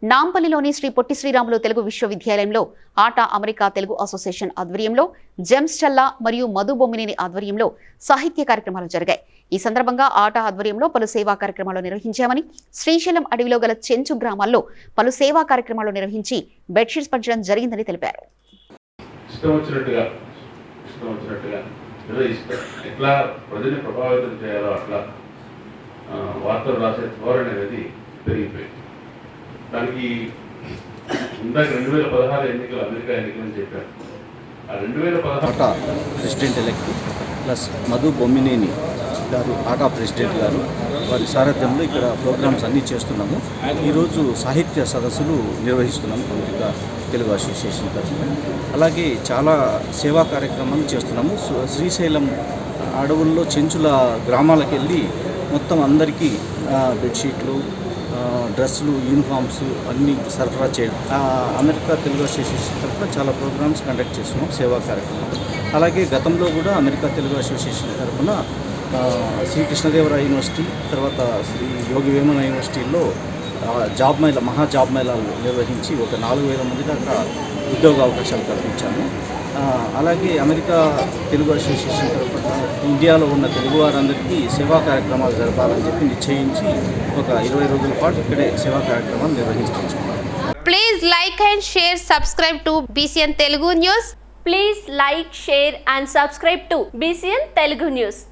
నాంపల్లిలోని శ్రీ పొట్టి శ్రీరాములు తెలుగు విశ్వవిద్యాలయంలో ఆట America Telugu association ఆధ్వర్యంలో జెమ్స్ చల్లా మరియు మధు బొమ్మినేని ఆధ్వర్యంలో సాహిత్య కార్యక్రమాలు జరిగాయి. ఈ సందర్భంగా ఆట ఆధ్వర్యంలో పలు సేవా కార్యక్రమాలు నిర్వహించామని, శ్రీశైలం అడవిలో గల చెంచు గ్రామాల్లో పలు సేవా కార్యక్రమాలు నిర్వహించి బెడ్షీట్స్ పంచడం జరిగిందని తెలిపారు. ఎట్లా ప్రజల్ని ప్రభావితం చేయాలో అట్లా వార్తలు రాసే ధోరణి అనేది పెరిగిపోయింది. దానికి ఇందాక 2016 ఎన్నికలు అమెరికా ఎన్నికలని చెప్పారు. ఆ 2016 president elect plus Madhu Bommineni గారు ఆటా ప్రెసిడెంట్ గారు వారి సారథ్యంలో ఇక్కడ ప్రోగ్రామ్స్ అన్నీ చేస్తున్నాము. ఈరోజు సాహిత్య సదస్సులు నిర్వహిస్తున్నాము అమెరికా తెలుగు అసోసియేషన్ తరఫున. అలాగే చాలా సేవా కార్యక్రమాలు చేస్తున్నాము. శ్రీశైలం అడవుల్లో చెంచుల గ్రామాలకు వెళ్ళి మొత్తం అందరికీ బెడ్షీట్లు, డ్రెస్సులు, యూనిఫామ్స్ అన్నీ సరఫరా చేయడం. అమెరికా తెలుగు అసోసియేషన్ తరఫున చాలా ప్రోగ్రామ్స్ కండక్ట్ చేస్తున్నాం, సేవా కార్యక్రమాలు. అలాగే గతంలో కూడా అమెరికా తెలుగు అసోసియేషన్ తరఫున శ్రీ కృష్ణదేవరాయ యూనివర్సిటీ, తర్వాత శ్రీ యోగి వేమన యూనివర్సిటీల్లో జాబ్ మేళా, మహా జాబ్ మేళాలు నిర్వహించి ఒక 4000 మంది దాకా ఉద్యోగ అవకాశాలు కల్పించాము. అలాగే అమెరికా తెలుగు అసోసియేషన్ తరఫున ఇండియాలో ఉన్న తెలుగు వారందరికీ సేవా కార్యక్రమాలు జరపాలని చెప్పి నిశ్చయించి ఒక 20 రోజుల పాటు ఇక్కడే సేవా కార్యక్రమాలు నిర్వహిస్తున్నాం. Please like and share, subscribe to BCN Telugu News. Please like, share and subscribe to BCN Telugu News.